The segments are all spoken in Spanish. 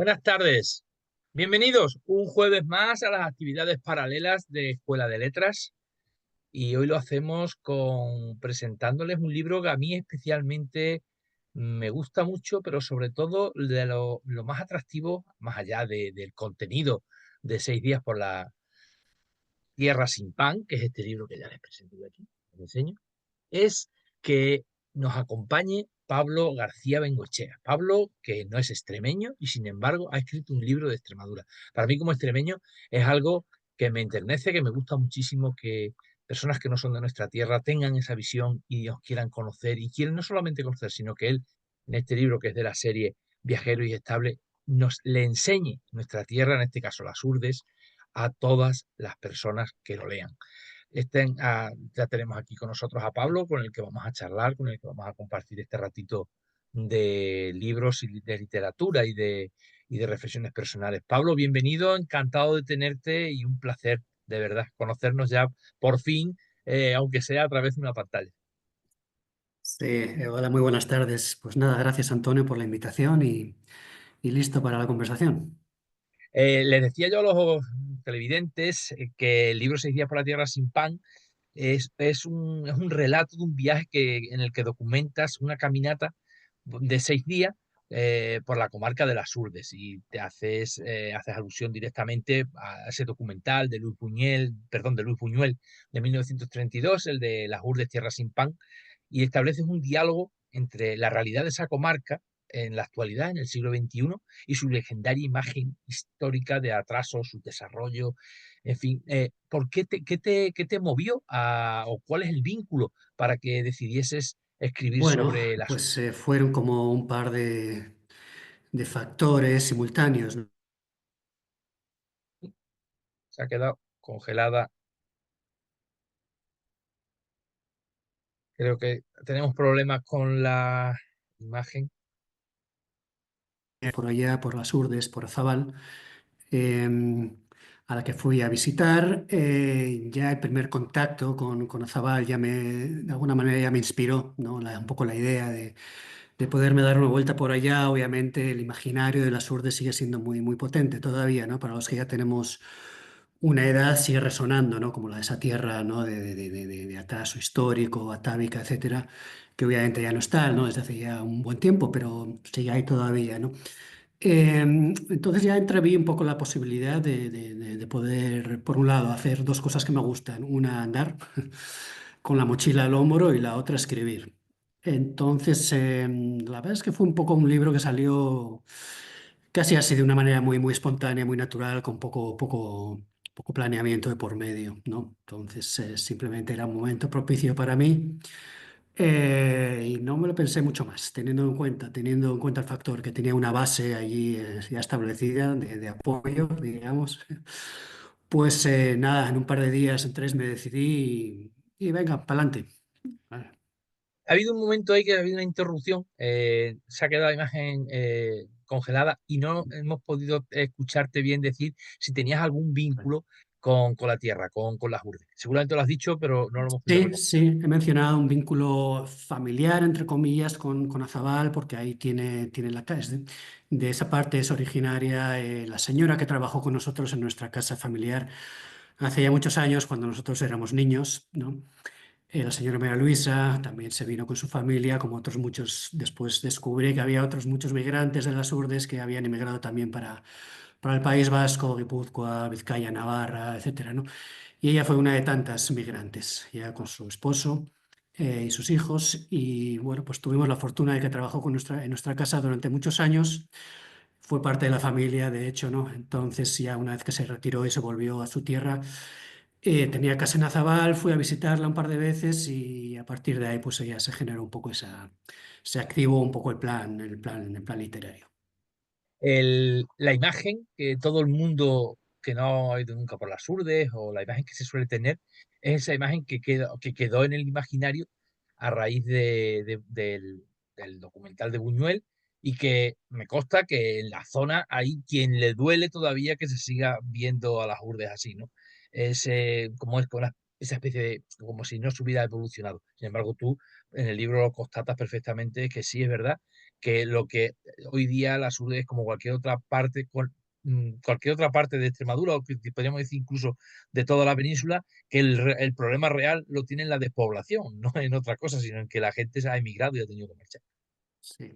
Buenas tardes. Bienvenidos un jueves más a las actividades paralelas de Escuela de Letras y hoy lo hacemos presentándoles un libro que a mí especialmente me gusta mucho, pero sobre todo de lo más atractivo, más allá del contenido de 6 días por la Tierra sin Pan, que es este libro que ya les presento yo aquí, les enseño, es que nos acompañe Pablo García Bengoechea. Pablo, que no es extremeño y sin embargo ha escrito un libro de Extremadura. Para mí como extremeño es algo que me enternece, que me gusta muchísimo que personas que no son de nuestra tierra tengan esa visión y os quieran conocer y quieren no solamente conocer, sino que él en este libro que es de la serie Viajero y Estable nos le enseñe nuestra tierra, en este caso las Urdes, a todas las personas que lo lean. Ya tenemos aquí con nosotros a Pablo, con el que vamos a charlar, con el que vamos a compartir este ratito de libros y de literatura y de reflexiones personales. Pablo, bienvenido, encantado de tenerte y un placer, de verdad, conocernos ya por fin, aunque sea a través de una pantalla. Sí, hola, muy buenas tardes. Pues nada, gracias Antonio por la invitación y listo para la conversación. Les decía yo a los televidentes que el libro 6 días por la Tierra sin Pan es un relato de un viaje en el que documentas una caminata de 6 días por la comarca de las Urdes y haces alusión directamente a ese documental de Luis Buñuel, perdón, de Luis Buñuel de 1932, el de Las Urdes Tierra sin Pan, y estableces un diálogo entre la realidad de esa comarca en la actualidad, en el siglo XXI, y su legendaria imagen histórica de atraso, su desarrollo, en fin. ¿Qué te movió o cuál es el vínculo para que decidieses escribir Bueno, sobre las pues Urdes? fueron como un par de factores simultáneos, ¿no? Se ha quedado congelada. Creo que tenemos problemas con la imagen. Por allá, por las Urdes, por Azabal, eh, a la que fui a visitar. Ya el primer contacto con Azabal de alguna manera ya me inspiró, ¿no? Un poco la idea de poderme dar una vuelta por allá. Obviamente el imaginario de las Urdes sigue siendo muy, muy potente todavía, ¿no? Para los que ya tenemos una edad sigue resonando, ¿no? Como la de esa tierra, ¿no? De atraso histórico, atávica, etcétera, que obviamente ya no está, ¿no? Desde hace ya un buen tiempo, pero sigue ahí todavía, ¿no? Entonces ya entreví un poco la posibilidad de poder, por un lado, hacer dos cosas que me gustan. Una, andar con la mochila al hombro y la otra, escribir. Entonces, la verdad es que fue un poco un libro que salió casi así de una manera muy, muy espontánea, muy natural, con poco planeamiento de por medio, ¿no? Entonces, simplemente era un momento propicio para mí. Y no me lo pensé mucho más, teniendo en cuenta el factor que tenía una base allí ya establecida de apoyo, digamos. Pues nada, en un par de días, en tres, me decidí y venga, para adelante. Ha habido un momento ahí que ha habido una interrupción, se ha quedado la imagen congelada y no hemos podido escucharte bien decir si tenías algún vínculo con la tierra, con las Urdes. Seguramente lo has dicho, pero no lo hemos podido Sí, recoger. sí, he mencionado un vínculo familiar, entre comillas, con Azabal, porque ahí tiene la casa. De esa parte es originaria la señora que trabajó con nosotros en nuestra casa familiar hace ya muchos años, cuando nosotros éramos niños, ¿no? La señora María Luisa también se vino con su familia, como otros muchos. Después descubrí que había otros muchos migrantes de las Urdes que habían emigrado también para el País Vasco, Guipúzcoa, Vizcaya, Navarra, etcétera, ¿no? Y ella fue una de tantas migrantes, ya con su esposo y sus hijos. Y bueno, pues tuvimos la fortuna de que trabajó en nuestra casa durante muchos años. Fue parte de la familia, de hecho, ¿no? Entonces, ya una vez que se retiró y se volvió a su tierra, tenía casa en Azabal, fui a visitarla un par de veces y a partir de ahí, pues ya se generó un poco se activó un poco el plan literario. La imagen que todo el mundo que no ha ido nunca por las Urdes o la imagen que se suele tener es esa imagen que quedó en el imaginario a raíz del documental de Buñuel y que me consta que en la zona hay quien le duele todavía que se siga viendo a las Urdes así, ¿no? Como es con esa especie de, como si no se hubiera evolucionado. Sin embargo, tú en el libro lo constatas perfectamente que sí es verdad que lo que hoy día la surdez, como cualquier otra parte, cualquier otra parte de Extremadura, o que podríamos decir incluso de toda la península, que el problema real lo tiene en la despoblación, no en otra cosa, sino en que la gente se ha emigrado y ha tenido que marchar. Sí.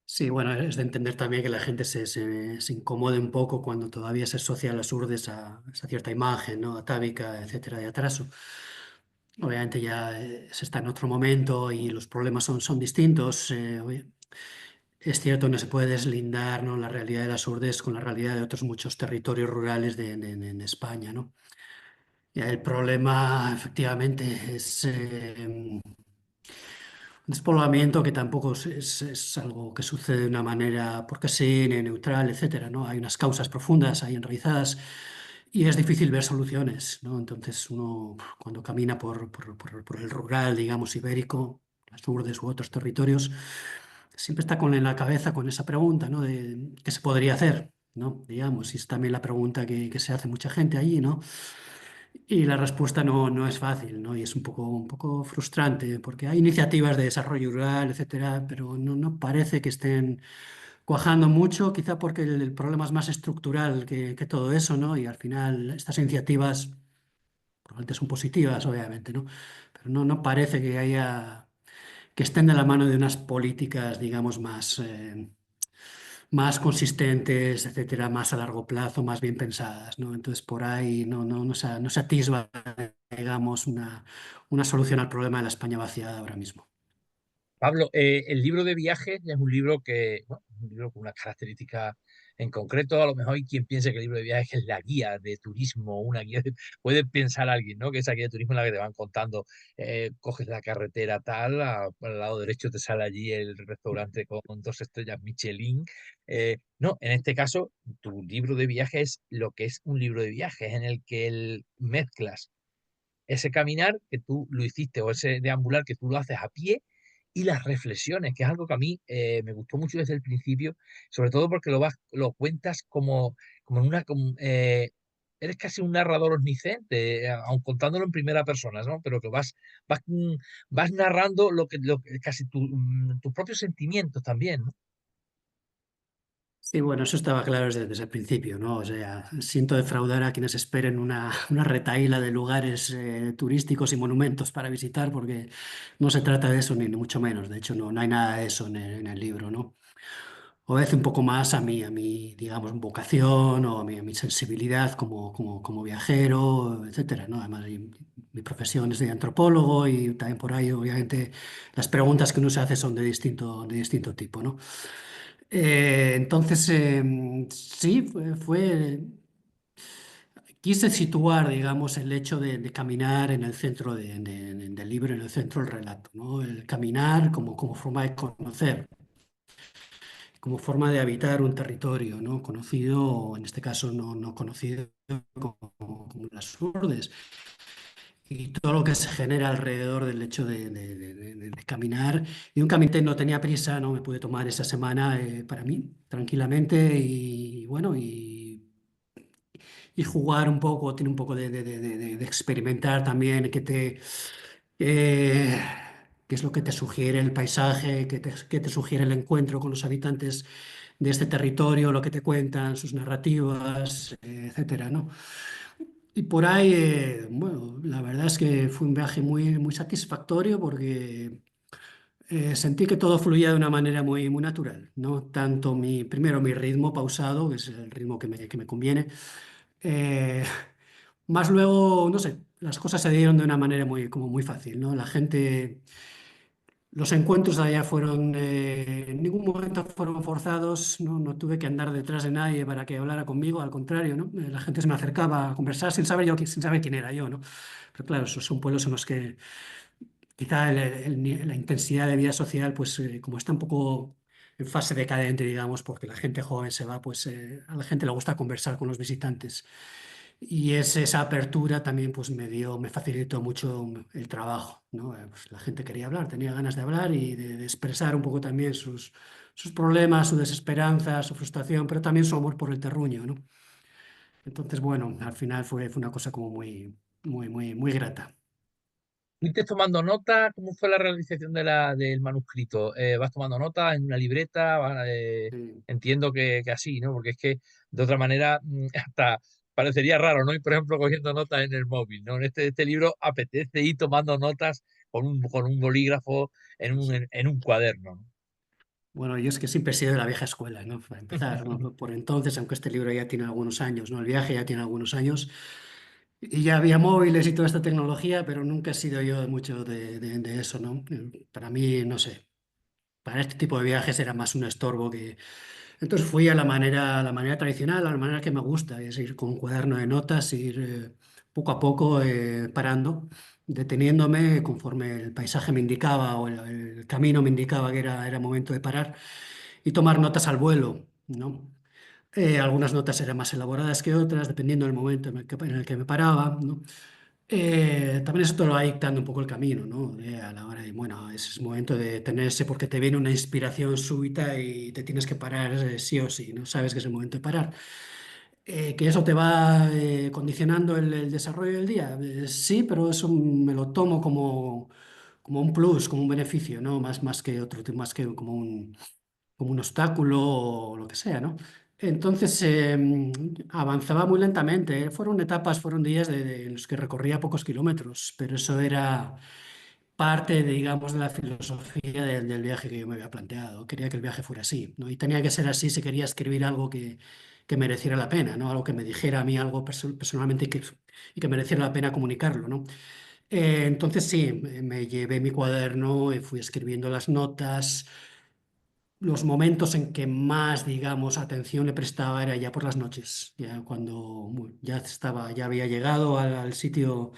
Sí, bueno, es de entender también que la gente se incomode un poco cuando todavía se asocia a las urdes a esa cierta imagen, ¿no? Atávica, etcétera, de atraso. Obviamente ya se está en otro momento y los problemas son distintos. Es cierto, no se puede deslindar, ¿no? La realidad de las urdes con la realidad de otros muchos territorios rurales en España, ¿no? Ya el problema, efectivamente, es un despoblamiento que tampoco es algo que sucede de una manera porque sí, ni neutral, etcétera, ¿no? Hay unas causas profundas ahí enraizadas y es difícil ver soluciones, ¿no? Entonces uno cuando camina por el rural, digamos, ibérico, las Urdes u otros territorios, siempre está con en la cabeza con esa pregunta, ¿no? De qué se podría hacer, ¿no? Digamos, y es también la pregunta que se hace mucha gente allí, ¿no? Y la respuesta no es fácil, ¿no? Y es un poco frustrante porque hay iniciativas de desarrollo rural, etcétera, pero no parece que estén cuajando mucho, quizá porque el problema es más estructural que todo eso, ¿no? Y al final estas iniciativas probablemente son positivas, obviamente, ¿no? Pero no parece que haya, que estén de la mano de unas políticas, digamos, más consistentes, etcétera, más a largo plazo, más bien pensadas, ¿no? Entonces por ahí no se atisba, digamos, una solución al problema de la España vaciada ahora mismo. Pablo, el libro de viajes es un libro que, bueno, un libro con unas características en concreto. A lo mejor hay quien piense que el libro de viajes es la guía de turismo, una guía puede pensar alguien, ¿no? Que esa guía de turismo en la que te van contando, coges la carretera tal, al lado derecho te sale allí el restaurante con 2 estrellas Michelin. No, en este caso, tu libro de viajes es lo que es un libro de viajes, en el que mezclas ese caminar que tú lo hiciste o ese deambular que tú lo haces a pie y las reflexiones, que es algo que a mí me gustó mucho desde el principio, sobre todo porque lo cuentas como en eres casi un narrador omnisciente, aun contándolo en primera persona, ¿no? Pero que vas, mm, vas narrando casi tus propios sentimientos también, ¿no? Sí, bueno, eso estaba claro desde el principio, ¿no? O sea, siento defraudar a quienes esperen una retahíla de lugares turísticos y monumentos para visitar, porque no se trata de eso, ni mucho menos. De hecho, no hay nada de eso en el libro, ¿no? Obedece un poco más a mi, digamos, vocación o a mi sensibilidad como viajero, etcétera, ¿no? Además, mi profesión es de antropólogo y también por ahí, obviamente, las preguntas que uno se hace son de distinto tipo, ¿no? Entonces, sí, quise situar, digamos, el hecho de caminar en el centro del libro, en el centro del relato, ¿no? El caminar como forma de conocer, como forma de habitar un territorio, ¿no? Conocido, o en este caso no conocido como las Urdes, y todo lo que se genera alrededor del hecho de caminar. Y un caminante no tenía prisa, ¿no? Me pude tomar esa semana para mí, tranquilamente, y bueno, y jugar un poco, tiene un poco de experimentar también, eh, qué es lo que te sugiere el paisaje, qué te sugiere el encuentro con los habitantes de este territorio, lo que te cuentan, sus narrativas, etcétera, ¿no? Y por ahí, bueno, la verdad es que fue un viaje muy satisfactorio porque sentí que todo fluía de una manera muy natural, ¿no? Tanto primero mi ritmo pausado, que es el ritmo que me conviene, eh, más luego, no sé, las cosas se dieron de una manera como muy fácil, ¿no? La gente, los encuentros allá fueron, en ningún momento fueron forzados, ¿no? No tuve que andar detrás de nadie para que hablara conmigo, al contrario, ¿no? La gente se me acercaba a conversar sin saber quién era yo, ¿no? Pero claro, esos son pueblos en los que quizá la intensidad de vida social, pues como está un poco en fase decadente, digamos, porque la gente joven se va, pues a la gente le gusta conversar con los visitantes. Y esa apertura también pues me facilitó mucho el trabajo, ¿no? Pues, la gente quería hablar, tenía ganas de hablar y de expresar un poco también sus problemas, su desesperanza, su frustración, pero también su amor por el terruño, ¿no? Entonces, bueno, al final fue una cosa como muy... muy, muy, muy grata. ¿Fuiste tomando nota? ¿Cómo fue la realización del manuscrito? ¿Vas tomando nota en una libreta? Sí. Entiendo que así, ¿no? Porque es que de otra manera hasta parecería raro, ¿no? Y por ejemplo cogiendo notas en el móvil, ¿no? En este libro apetece ir tomando notas con un bolígrafo en un cuaderno, ¿no? Bueno, yo es que siempre he sido de la vieja escuela, ¿no? Para empezar, ¿no? Por entonces, aunque este libro ya tiene algunos años, ¿no? El viaje ya tiene algunos años, y ya había móviles y toda esta tecnología, pero nunca he sido yo mucho de eso, ¿no? Para mí, no sé, para este tipo de viajes era más un estorbo que... Entonces fui a la manera tradicional, a la manera que me gusta, es ir con un cuaderno de notas, ir poco a poco parando, deteniéndome conforme el paisaje me indicaba o el camino me indicaba que era momento de parar y tomar notas al vuelo, ¿no? Algunas notas eran más elaboradas que otras, dependiendo del momento en el que me paraba, ¿no? También eso te lo va dictando un poco el camino, ¿no? A la hora de, bueno, es momento de detenerse porque te viene una inspiración súbita y te tienes que parar sí o sí, ¿no? Sabes que es el momento de parar. Que eso te va condicionando el desarrollo del día. Sí, pero eso me lo tomo como un plus, como un beneficio, ¿no? Más que otro, más que como un obstáculo o lo que sea, ¿no? Entonces avanzaba muy lentamente. Fueron etapas, fueron días en los que recorría pocos kilómetros, pero eso era parte, digamos, de la filosofía del viaje que yo me había planteado. Quería que el viaje fuera así, ¿no? Y tenía que ser así si quería escribir algo que mereciera la pena, ¿no? Algo que me dijera a mí algo personalmente y que mereciera la pena comunicarlo, ¿no? Entonces sí, me llevé mi cuaderno y fui escribiendo las notas. Los momentos en que más, digamos, atención le prestaba era ya por las noches, ya cuando ya estaba, ya había llegado al sitio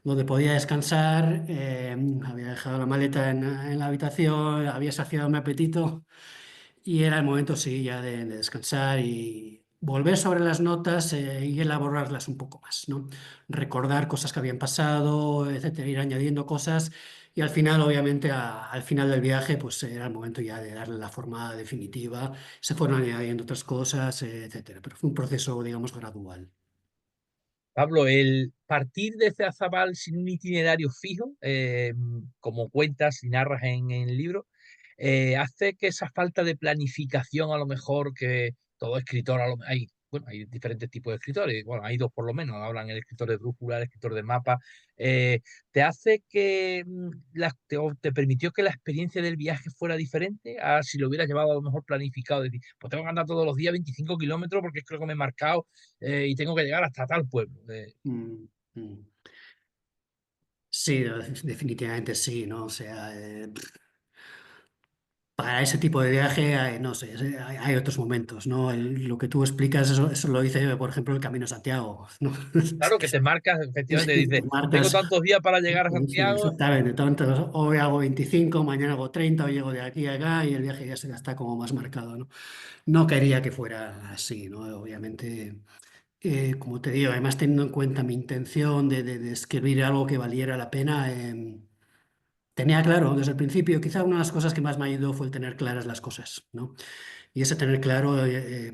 donde podía descansar, había dejado la maleta en la habitación, había saciado mi apetito y era el momento, sí, ya de descansar y volver sobre las notas y elaborarlas un poco más, ¿no? Recordar cosas que habían pasado, etcétera, ir añadiendo cosas y al final, obviamente, al final del viaje, pues era el momento ya de darle la forma definitiva. Se fueron añadiendo otras cosas, etcétera, pero fue un proceso, digamos, gradual. Pablo, el partir de Ceazabal sin un itinerario fijo, como cuentas y narras en el libro, hace que esa falta de planificación, a lo mejor que todo escritor, bueno, hay diferentes tipos de escritores, bueno, hay dos por lo menos, hablan el escritor de brújula, el escritor de mapa, te hace que o te permitió que la experiencia del viaje fuera diferente a si lo hubieras llevado a lo mejor planificado, decir, pues tengo que andar todos los días 25 kilómetros porque es que lo que me he marcado y tengo que llegar hasta tal pueblo. Mm, mm. Sí, definitivamente sí, ¿no? O sea, para ese tipo de viaje, no sé, hay otros momentos, ¿no? Lo que tú explicas, eso lo dice, por ejemplo, el Camino a Santiago, ¿no? Claro que te marcas, Es efectivamente, que te dices, tengo marcas, tantos días para llegar a sí, Santiago. exactamente, entonces hoy hago 25, mañana hago 30, hoy llego de aquí a acá y el viaje ya está como más marcado, ¿no? No quería que fuera así, ¿no? Obviamente, como te digo, además teniendo en cuenta mi intención de escribir algo que valiera la pena, tenía claro desde el principio, quizá una de las cosas que más me ayudó fue el tener claras las cosas, ¿no? Y ese tener claro,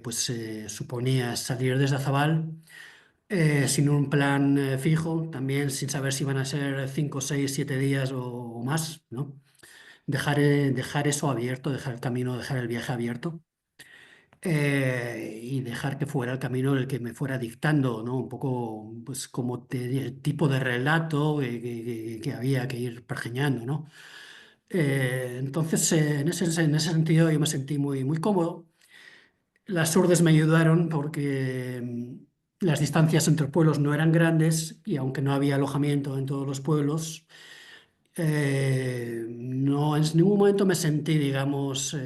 pues suponía salir desde Azabal sin un plan fijo, también sin saber si iban a ser 5, 6, 7 días o más, ¿no? Dejar eso abierto, dejar el camino, dejar el viaje abierto y dejar que fuera el camino el que me fuera dictando, ¿no? Un poco, pues, como el tipo de relato que había que ir pergeñando, ¿no? Entonces, en ese sentido, yo me sentí muy, muy cómodo. Las urdes me ayudaron porque las distancias entre pueblos no eran grandes y aunque no había alojamiento en todos los pueblos, no en ningún momento me sentí, digamos,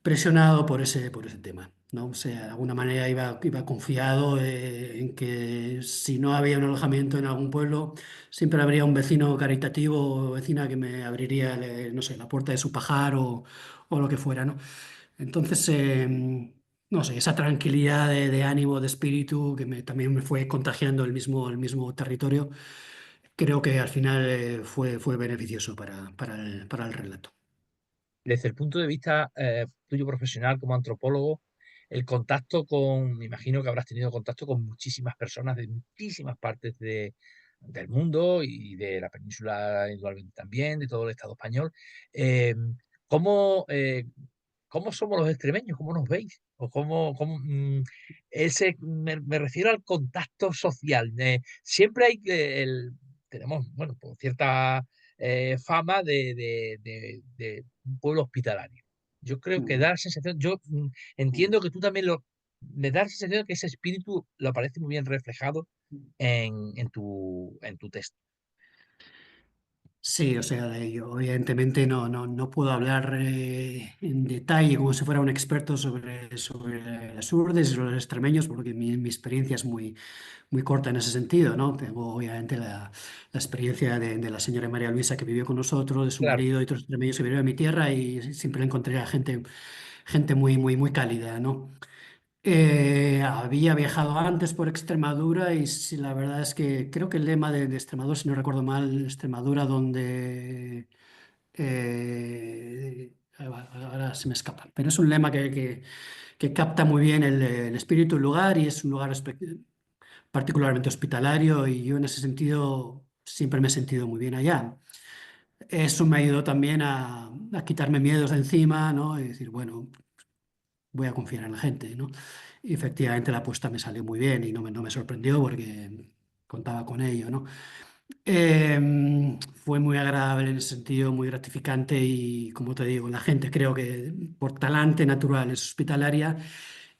presionado por ese tema, ¿no? O sea, de alguna manera iba confiado en que si no había un alojamiento en algún pueblo, siempre habría un vecino caritativo o vecina que me abriría, no sé, la puerta de su pajar o lo que fuera, ¿no? Entonces, no sé, esa tranquilidad de ánimo, de espíritu, que también me fue contagiando el mismo territorio, creo que al final fue beneficioso para el relato. Desde el punto de vista tuyo profesional como antropólogo, el contacto con, me imagino que habrás tenido contacto con muchísimas personas de muchísimas partes del mundo y de la península igualmente también, de todo el Estado español. Eh, ¿cómo, cómo somos los extremeños? ¿Cómo nos veis? O me refiero al contacto social. Siempre hay tenemos, bueno, pues cierta fama de un pueblo hospitalario. Yo creo que da la sensación, entiendo que tú también me da la sensación de que ese espíritu lo aparece muy bien reflejado en tu texto. Sí, o sea, yo evidentemente no puedo hablar en detalle como si fuera un experto sobre las urdes y sobre los extremeños, porque mi experiencia es muy corta en ese sentido, ¿no? Tengo obviamente la experiencia de la señora María Luisa que vivió con nosotros, de su Claro. marido y otros extremeños que vivieron en mi tierra y siempre encontré a gente muy cálida, ¿no? Había viajado antes por Extremadura y sí, la verdad es que creo que el lema de Extremadura, si no recuerdo mal, Extremadura donde... ahora se me escapa, pero es un lema que capta muy bien el espíritu del lugar y es un lugar particularmente hospitalario y yo en ese sentido siempre me he sentido muy bien allá. Eso me ayudó también a quitarme miedos de encima, ¿no? Y decir, bueno, voy a confiar en la gente, ¿no? Y efectivamente la apuesta me salió muy bien y no me sorprendió porque contaba con ello, ¿no? Fue muy agradable en ese sentido, muy gratificante y, como te digo, la gente creo que por talante natural es hospitalaria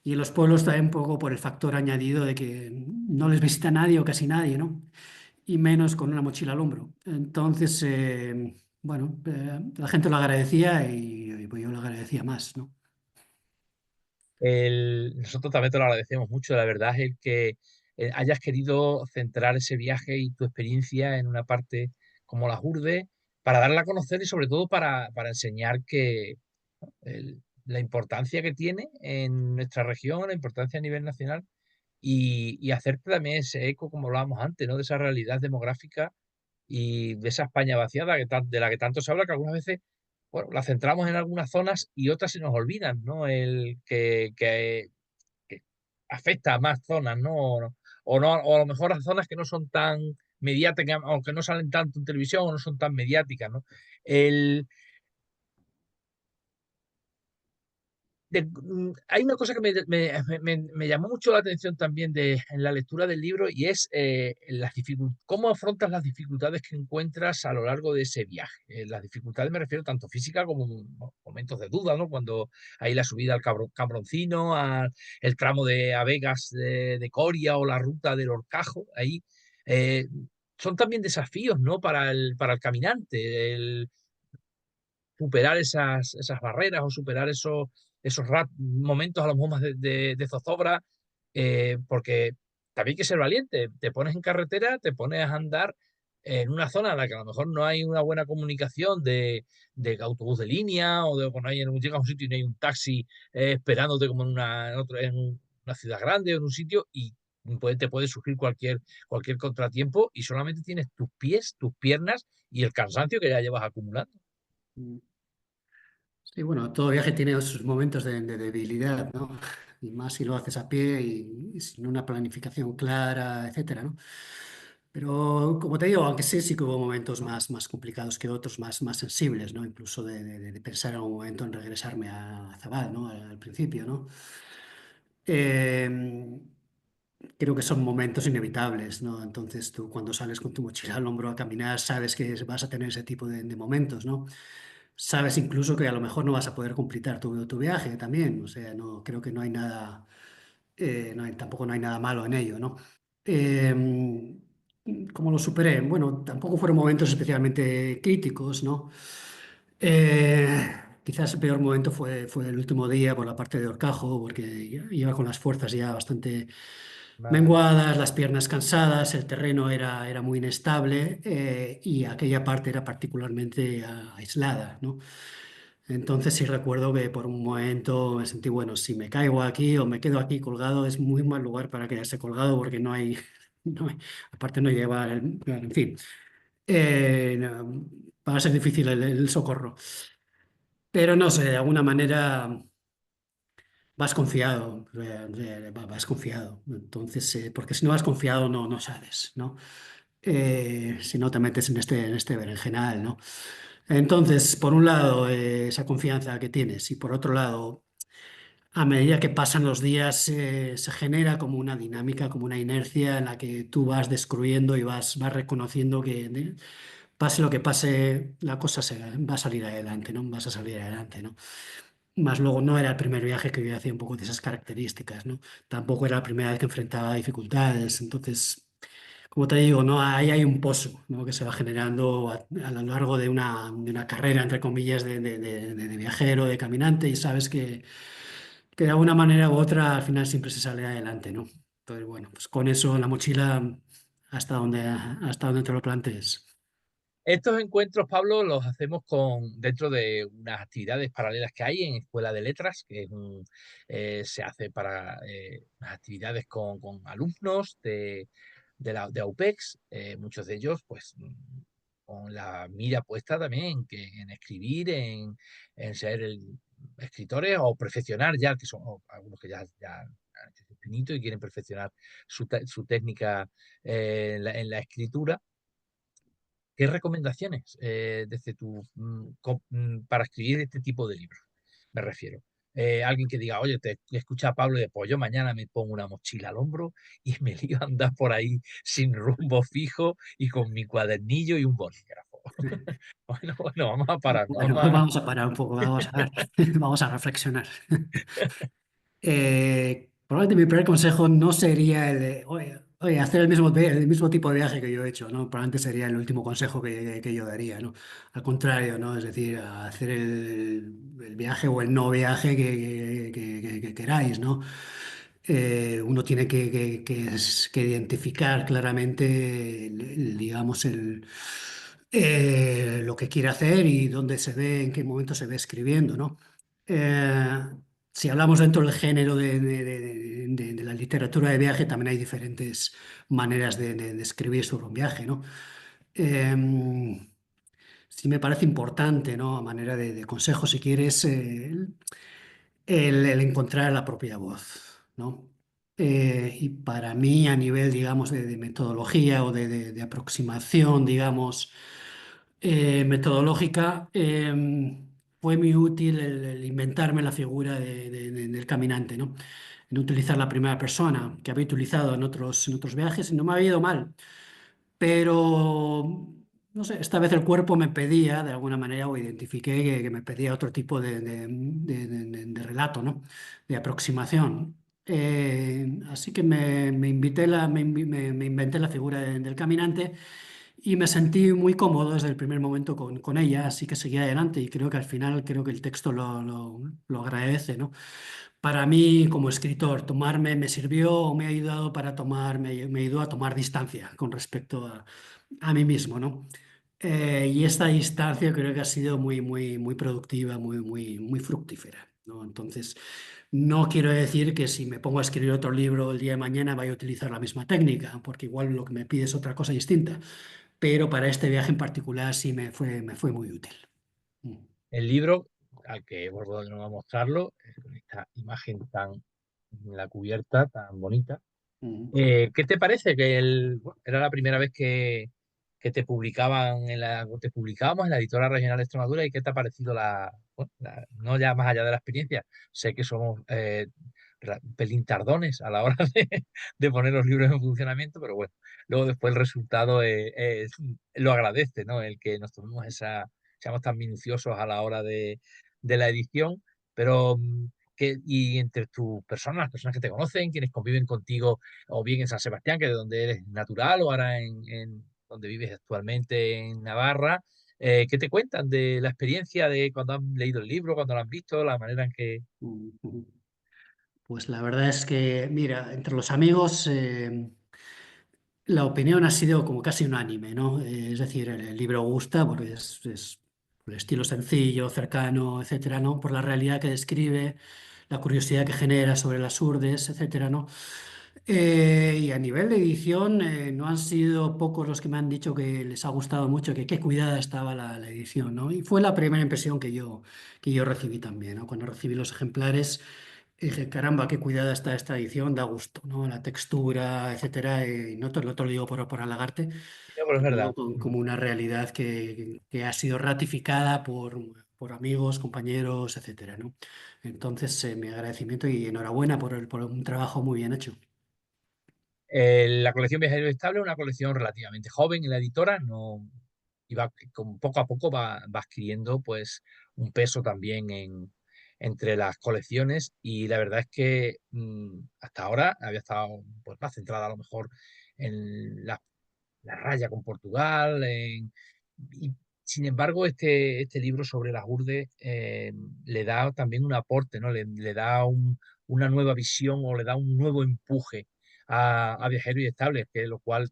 y en los pueblos también un poco por el factor añadido de que no les visita nadie o casi nadie, ¿no? Y menos con una mochila al hombro. Entonces, bueno, la gente lo agradecía y pues yo lo agradecía más, ¿no? Nosotros también te lo agradecemos mucho, la verdad es el que hayas querido centrar ese viaje y tu experiencia en una parte como las Urdes para darla a conocer y sobre todo para enseñar que la importancia que tiene en nuestra región, la importancia a nivel nacional y hacerte también ese eco, como hablábamos antes, ¿no? De esa realidad demográfica y de esa España vaciada de la que tanto se habla, que algunas veces, bueno, la centramos en algunas zonas y otras se nos olvidan, ¿no? Que afecta a más zonas, ¿no? O a lo mejor a zonas que no son tan mediáticas, o que no salen tanto en televisión o no son tan mediáticas, ¿no? El, hay una cosa que me llamó mucho la atención también en la lectura del libro y es cómo afrontas las dificultades que encuentras a lo largo de ese viaje. Las dificultades me refiero tanto física como momentos de duda, ¿no? Cuando hay la subida al Cabroncino, el tramo de A Vegas de Coria o la ruta del Horcajo, ahí eh, son también desafíos, ¿no? Para el caminante, superar esas barreras o superar esos momentos a lo mejor más de zozobra, porque también hay que ser valiente. Te pones en carretera, te pones a andar en una zona en la que a lo mejor no hay una buena comunicación de autobús de línea o no hay, llegas a un sitio y no hay un taxi esperándote como en una ciudad grande o en un sitio y te puede surgir cualquier contratiempo y solamente tienes tus pies, tus piernas y el cansancio que ya llevas acumulando. Sí, bueno, todo viaje tiene sus momentos de debilidad, ¿no? Y más si lo haces a pie y sin una planificación clara, etcétera, ¿no? Pero como te digo, aunque sí que hubo momentos más complicados que otros, más sensibles, ¿no? Incluso de pensar en algún momento en regresarme a Zabal, ¿no? Al principio, ¿no? Eh, Creo que son momentos inevitables, ¿no? Entonces tú cuando sales con tu mochila al hombro a caminar sabes que vas a tener ese tipo de momentos, ¿no? Sabes incluso que a lo mejor no vas a poder completar tu viaje también, o sea, no, creo que no hay nada, tampoco no hay nada malo en ello, ¿no? Eh, ¿Cómo lo superé? Bueno, tampoco fueron momentos especialmente críticos, ¿no? Quizás el peor momento fue el último día por la parte de Horcajo, porque iba con las fuerzas ya bastante menguadas, las piernas cansadas, el terreno era muy inestable y aquella parte era particularmente aislada, ¿no? Entonces sí recuerdo que por un momento me sentí, bueno, si me caigo aquí o me quedo aquí colgado, es muy mal lugar para quedarse colgado porque no hay, aparte no lleva, en fin, va a ser difícil el socorro. Pero no sé, de alguna manera vas confiado, vas confiado. Entonces, porque si no vas confiado no sabes, ¿no? Si no te metes en este berenjenal, ¿no? Entonces, por un lado, esa confianza que tienes y por otro lado, a medida que pasan los días, se genera como una dinámica, como una inercia en la que tú vas descubriendo y vas reconociendo que pase lo que pase, la cosa va a salir adelante, ¿no? Vas a salir adelante, ¿no? Más luego no era el primer viaje que yo hacía un poco de esas características, ¿no? Tampoco era la primera vez que enfrentaba dificultades. Entonces, como te digo, ¿no? Ahí hay un pozo, ¿no? Que se va generando a lo largo de una carrera, entre comillas, de viajero, de caminante, y sabes que de alguna manera u otra al final siempre se sale adelante, ¿no? Entonces, bueno, pues con eso en la mochila hasta donde te lo plantees. Estos encuentros, Pablo, los hacemos dentro de unas actividades paralelas que hay en Escuela de Letras, que se hace para unas actividades con alumnos de AUPEX, muchos de ellos, pues, con la mira puesta también en escribir, en ser escritores o perfeccionar ya, que son algunos que ya han hecho su finito y quieren perfeccionar su técnica en la escritura. ¿Qué recomendaciones desde para escribir este tipo de libros? Me refiero. Alguien que diga, oye, te escucha a Pablo y de pues yo mañana me pongo una mochila al hombro y me lío a andar por ahí sin rumbo fijo y con mi cuadernillo y un bolígrafo. Bueno, vamos a parar, Bueno, vamos a parar un poco, vamos a ver, vamos a reflexionar. Probablemente mi primer consejo no sería el de, oye, hacer el mismo tipo de viaje que yo he hecho, ¿no? Probablemente sería el último consejo que yo daría, ¿no? Al contrario, ¿no? Es decir, hacer el viaje o el no viaje que queráis, ¿no? Uno tiene que identificar claramente, digamos, lo que quiere hacer y dónde se ve, en qué momento se ve escribiendo, ¿no? Eh, si hablamos dentro del género de la literatura de viaje, también hay diferentes maneras de escribir sobre un viaje, ¿no? Eh, sí me parece importante, ¿no? A manera de consejo, si quieres, el encontrar la propia voz, ¿no? Y para mí, a nivel, digamos, de metodología o de aproximación, digamos, metodológica, fue muy útil el inventarme la figura del caminante, ¿no? En utilizar la primera persona que había utilizado en otros viajes y no me había ido mal. Pero, no sé, esta vez el cuerpo me pedía, de alguna manera, o identifiqué que me pedía otro tipo de relato, ¿no? De aproximación. Así que me inventé la figura del caminante y me sentí muy cómodo desde el primer momento con ella, así que seguí adelante y creo que al final, creo que el texto lo agradece, ¿no? Para mí, como escritor, me sirvió o me ha ayudado para me ayudó a tomar distancia con respecto a mí mismo, ¿no? Y esta distancia creo que ha sido muy productiva, muy fructífera, ¿no? Entonces, no quiero decir que si me pongo a escribir otro libro el día de mañana vaya a utilizar la misma técnica, porque igual lo que me pide es otra cosa distinta, pero para este viaje en particular sí me fue muy útil. Mm, El libro, al que vuelvo de nuevo a mostrarlo, con esta imagen en la cubierta tan bonita. mm. ¿Qué te parece que bueno, era la primera vez que te publicaban te publicábamos en la editora regional de Extremadura? ¿Y qué te ha parecido bueno, no ya más allá de la experiencia? Sé que somos pelín tardones a la hora de poner los libros en funcionamiento, pero bueno, luego después el resultado lo agradece, ¿no? El que nos tomemos seamos tan minuciosos a la hora de la edición, pero y entre tus personas, las personas que te conocen, quienes conviven contigo, o bien en San Sebastián, que es de donde eres natural, o ahora en donde vives actualmente en Navarra, ¿qué te cuentan de la experiencia de cuando han leído el libro, cuando lo han visto, la manera en que... Mm. Pues la verdad es que, mira, entre los amigos la opinión ha sido como casi unánime, ¿no? Es decir, el libro gusta porque es el estilo sencillo, cercano, etcétera, ¿no? Por la realidad que describe, la curiosidad que genera sobre las urdes, etcétera, ¿no? Y a nivel de edición, no han sido pocos los que me han dicho que les ha gustado mucho, que qué cuidada estaba la edición, ¿no? Y fue la primera impresión que yo recibí también, ¿no? Cuando recibí los ejemplares. Y dije, caramba, qué cuidada está esta edición, da gusto, ¿no? La textura, etcétera. Y no te lo digo por halagarte, No, pero es lo verdad. digo como una realidad que ha sido ratificada por amigos, compañeros, etcétera, ¿no? Entonces, mi agradecimiento y enhorabuena por un trabajo muy bien hecho. La colección Viajero Estable es una colección relativamente joven en la editora, no, y va, con poco a poco va adquiriendo pues un peso también entre las colecciones y la verdad es que hasta ahora había estado pues, más centrada a lo mejor en la raya con Portugal. Y sin embargo, este libro sobre las urdes le da también un aporte, ¿no? Le da una nueva visión o le da un nuevo empuje a Viajeros y Estables, que lo cual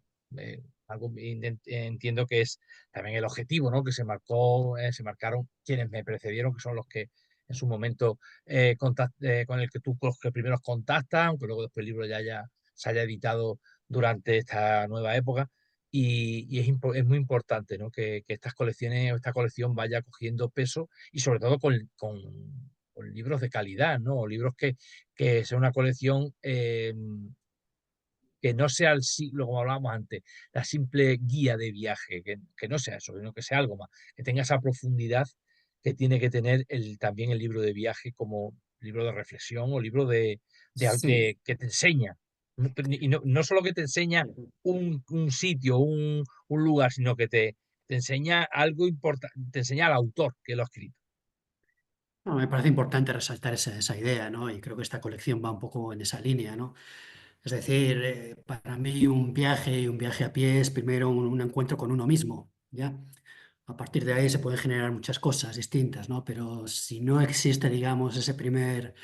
entiendo que es también el objetivo, ¿no? Que se marcaron quienes me precedieron, que son los que en su momento con el que tú con los que primeros contactas, aunque luego después el libro se haya editado durante esta nueva época y es muy importante, ¿no? Que estas colecciones o esta colección vaya cogiendo peso y sobre todo con libros de calidad, ¿no? O libros que sea una colección que no sea el siglo, como hablábamos antes, la simple guía de viaje, que no sea eso, sino que sea algo más, que tenga esa profundidad que tiene que tener también el libro de viaje como libro de reflexión o libro Sí. que te enseña. Y no solo que te enseña un sitio, un lugar, sino que te enseña algo importante, te enseña al autor que lo ha escrito. No, me parece importante resaltar esa idea, ¿no? Y creo que esta colección va un poco en esa línea, ¿no? Es decir, para mí un viaje a pie es primero un encuentro con uno mismo, ¿ya? A partir de ahí se pueden generar muchas cosas distintas, ¿no? Pero si no existe, digamos, ese primer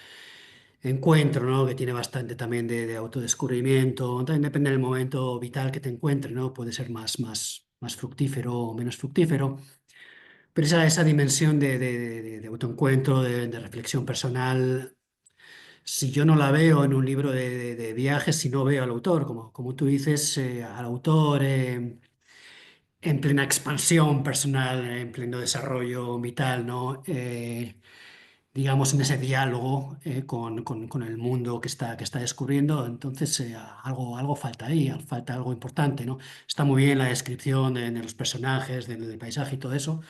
encuentro, ¿no? Que tiene bastante también de autodescubrimiento, también depende del momento vital que te encuentres, ¿no? Puede ser más fructífero o menos fructífero. Pero esa dimensión de autoencuentro, de reflexión personal, si yo no la veo en un libro de viajes, si no veo al autor, como tú dices, al autor en plena expansión personal, en pleno desarrollo vital, ¿no? Digamos, en ese diálogo con el mundo que está descubriendo, entonces algo falta ahí, falta algo importante, ¿no? Está muy bien la descripción de los personajes, del paisaje y todo eso,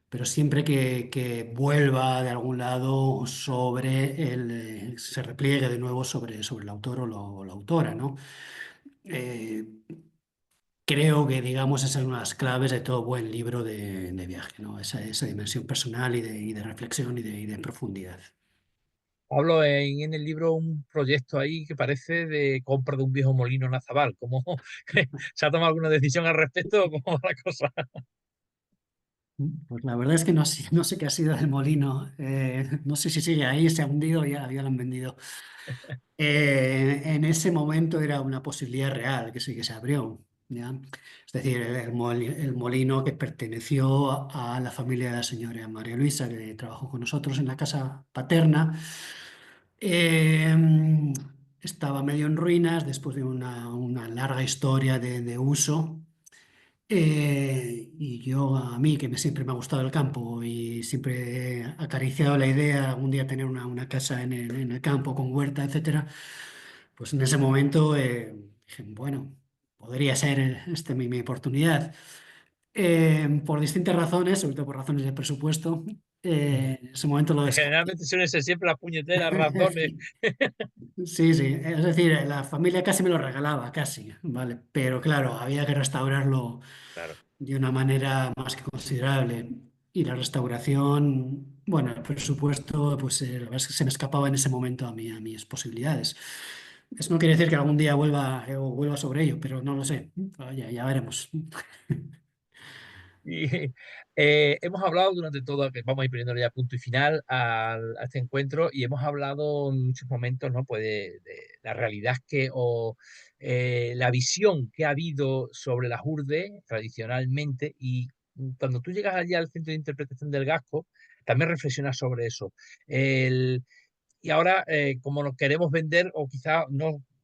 pero siempre que vuelva de algún lado se repliegue de nuevo sobre el autor o la autora, ¿no? Eh, Creo que, digamos, esa es una de las claves de todo buen libro de viaje, ¿no? Esa dimensión personal y de reflexión y de profundidad. Hablo en el libro un proyecto ahí que parece de compra de un viejo molino Nazabal. ¿Cómo se ha tomado alguna decisión al respecto o cómo va la cosa? Pues la verdad es que no sé qué ha sido del molino. No sé si sigue ahí, se ha hundido, ya lo han vendido. En ese momento era una posibilidad real que sí que se abrió, ¿ya? Es decir, el molino que perteneció a la familia de la señora María Luisa, que trabajó con nosotros en la casa paterna, eh, estaba medio en ruinas después de una larga historia de uso. Y yo, a mí, siempre me ha gustado el campo y siempre he acariciado la idea de algún día tener una casa en el campo con huerta, etcétera, pues en ese momento dije, bueno, podría ser mi oportunidad. Por distintas razones, sobre todo por razones de presupuesto, en ese momento lo descarté. Generalmente suelen ser siempre las puñeteras razones. Sí, sí, es decir, la familia casi me lo regalaba, casi, ¿vale? Pero claro, había que restaurarlo Claro. de una manera más que considerable. Y la restauración, bueno, el presupuesto, pues la verdad es que se me escapaba en ese momento a mis posibilidades. Eso no quiere decir que algún día vuelva sobre ello, pero no lo sé. Ya veremos. Y hemos hablado durante todo, que vamos a ir poniéndole ya punto y final a este encuentro, y hemos hablado en muchos momentos, ¿no? Pues de la realidad o la visión que ha habido sobre las urdes tradicionalmente, y cuando tú llegas allí al centro de interpretación del Gasco, también reflexionas sobre eso. Y ahora, como nos queremos vender, o quizá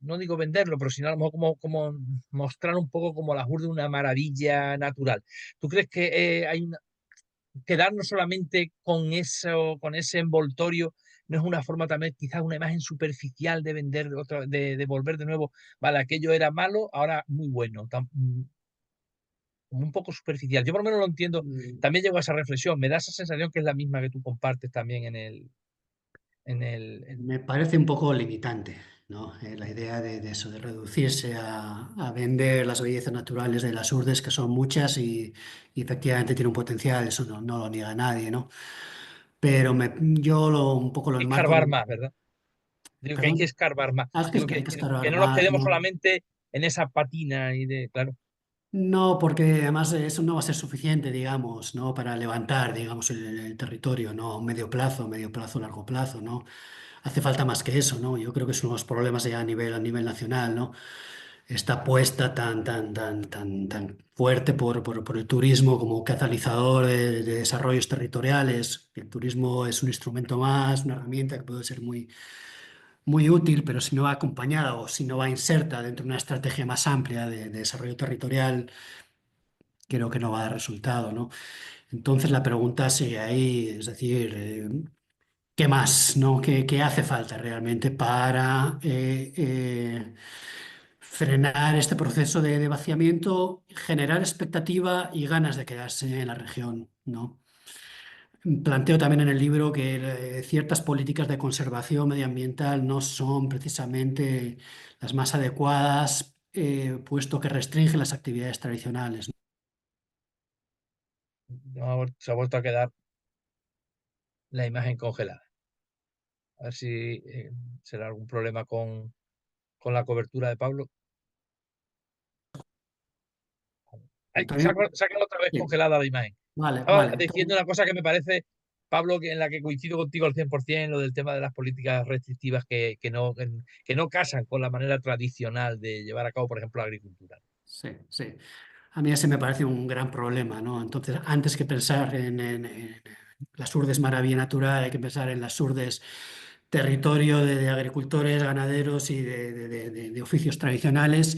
no digo venderlo, pero sino a lo mejor como mostrar un poco como la Ur de una maravilla natural. ¿Tú crees que quedarnos solamente con eso, con ese envoltorio, no es una forma también, quizás una imagen superficial de vender otra, de volver de nuevo, vale, aquello era malo, ahora muy bueno, como un poco superficial. Yo por lo menos lo entiendo, Mm, también llego a esa reflexión, me da esa sensación que es la misma que tú compartes también Me parece un poco limitante, ¿no? La idea de eso, de reducirse a vender las bellezas naturales de las urdes, que son muchas y efectivamente tiene un potencial, eso no lo niega nadie, ¿no? Pero un poco lo enmarco escarbar en... más, ¿verdad? Digo que hay que Perdón, escarbar más. es Digo que hay que escarbar que no nos más, quedemos ¿no? solamente en esa patina y de, claro, No, porque además eso no va a ser suficiente, digamos, ¿no? Para levantar, digamos, el territorio, ¿no? A medio plazo, largo plazo, ¿no? Hace falta más que eso, ¿no? Yo creo que son los problemas ya a nivel nacional, ¿no? Esta apuesta tan fuerte por el turismo como catalizador de desarrollos territoriales. El turismo es un instrumento más, una herramienta que puede ser muy útil, pero si no va acompañada o si no va inserta dentro de una estrategia más amplia de desarrollo territorial, creo que no va a dar resultado, ¿no? Entonces la pregunta sigue ahí, es decir, ¿qué más, ¿no? ¿Qué hace falta realmente para frenar este proceso de vaciamiento, generar expectativa y ganas de quedarse en la región, ¿no? Planteo también en el libro que ciertas políticas de conservación medioambiental no son precisamente las más adecuadas, puesto que restringen las actividades tradicionales. se ha vuelto a quedar la imagen congelada. A ver si será algún problema con la cobertura de Pablo. Ay, Antonio, se ha quedado otra vez sí, congelada la imagen. vale, Estaba vale. diciendo una cosa que me parece, Pablo, que en la que coincido contigo al 100%, lo del tema de las políticas restrictivas que no casan con la manera tradicional de llevar a cabo, por ejemplo, la agricultura. Sí, sí. A mí ese me parece un gran problema, ¿no? Entonces, antes que pensar en las urdes maravilla natural, hay que pensar en las urdes territorio de agricultores, ganaderos y de oficios tradicionales,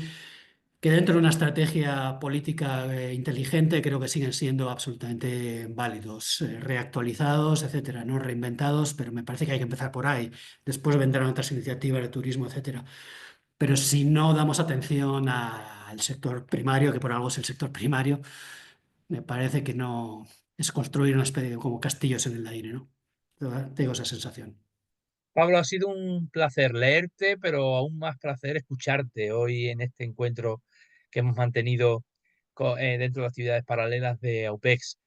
que dentro de una estrategia política inteligente creo que siguen siendo absolutamente válidos, reactualizados, etcétera, no reinventados, pero me parece que hay que empezar por ahí. Después vendrán otras iniciativas de turismo, etcétera. Pero si no damos atención al sector primario, que por algo es el sector primario, me parece que no es construir una especie de como castillos en el aire, ¿no? Tengo esa sensación. Pablo, ha sido un placer leerte, pero aún más placer escucharte hoy en este encuentro que hemos mantenido dentro de actividades paralelas de AUPEX.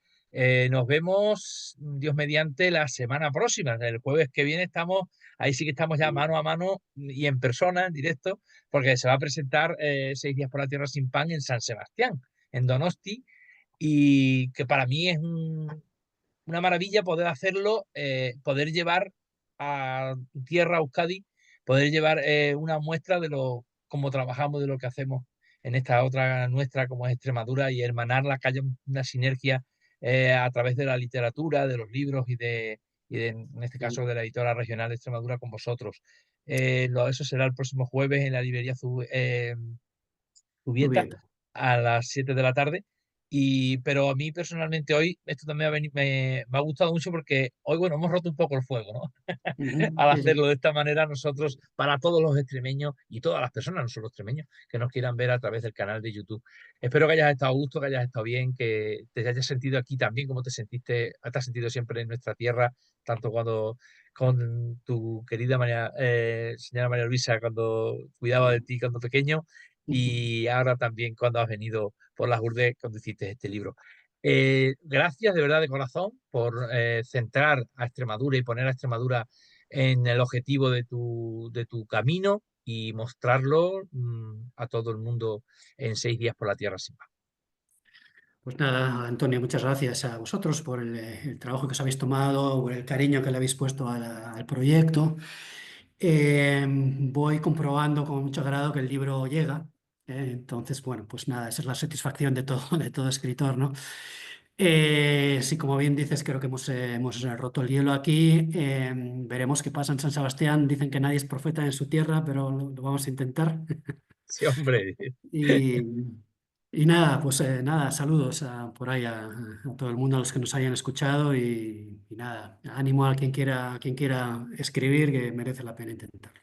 Nos vemos, Dios mediante, la semana próxima. El jueves que viene estamos, ahí sí que estamos ya mano a mano y en persona, en directo, porque se va a presentar 6 días por la Tierra sin Pan en San Sebastián, en Donosti, y que para mí es una maravilla poder hacerlo, poder llevar a tu tierra, a Euskadi, poder llevar una muestra de cómo trabajamos, de lo que hacemos en esta otra nuestra, como es Extremadura, y hermanarla, que haya una sinergia a través de la literatura, de los libros en este caso, de la editora regional de Extremadura con vosotros. Eso será el próximo jueves en la librería Zubieta Zubieta. a las 7 de la tarde. Pero a mí personalmente hoy esto también me ha gustado mucho porque hoy, bueno, hemos roto un poco el fuego, ¿no? Ujú, Al sí, sí. hacerlo de esta manera nosotros, para todos los extremeños y todas las personas, no solo extremeños, que nos quieran ver a través del canal de YouTube. Espero que hayas estado a gusto, que hayas estado bien, que te hayas sentido aquí también como te has sentido siempre en nuestra tierra, tanto cuando con tu querida señora María Luisa, cuando cuidaba de ti cuando pequeño, Ujú. y ahora también cuando has venido por las Urdes cuando hiciste este libro. Gracias de verdad de corazón por centrar a Extremadura y poner a Extremadura en el objetivo de tu camino y mostrarlo a todo el mundo en 6 días por la Tierra sin Pan. Pues nada, Antonio, muchas gracias a vosotros por el trabajo que os habéis tomado, por el cariño que le habéis puesto al proyecto. Voy comprobando con mucho agrado que el libro llega. Entonces, bueno, pues nada, esa es la satisfacción de todo, de todo escritor, ¿no? Sí, como bien dices, creo que hemos roto el hielo aquí. Veremos qué pasa en San Sebastián. Dicen que nadie es profeta en su tierra, pero lo vamos a intentar. Sí, hombre. Y, Y nada, pues nada, saludos por ahí a todo el mundo, a los que nos hayan escuchado y nada, ánimo a quien quiera escribir, que merece la pena intentarlo.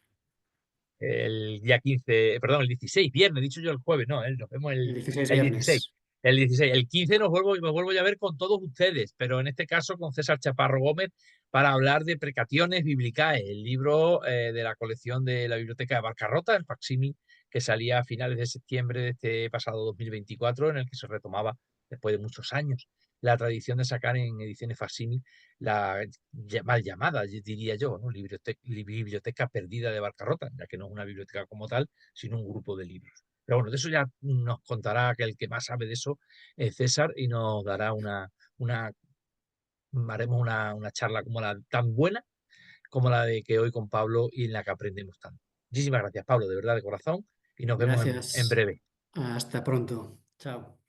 El día 15, perdón, el 16, viernes, he dicho yo el jueves, no, nos vemos El 16 el 16. viernes. El 16, el 15 me vuelvo ya a ver con todos ustedes, pero en este caso con César Chaparro Gómez para hablar de Precationes Biblicae, el libro de la colección de la Biblioteca de Barcarrota, el facsímil que salía a finales de septiembre de este pasado 2024, en el que se retomaba, después de muchos años, la tradición de sacar en ediciones facsímil la mal llamada, diría yo, ¿no? Biblioteca perdida de Barcarrota, ya que no es una biblioteca como tal, sino un grupo de libros. Pero bueno, de eso ya nos contará que el que más sabe de eso es César y nos dará una haremos una charla como la tan buena como la de que hoy con Pablo y en la que aprendemos tanto. Muchísimas gracias, Pablo, de verdad, de corazón, y nos vemos en Gracias. breve. Hasta pronto. Chao.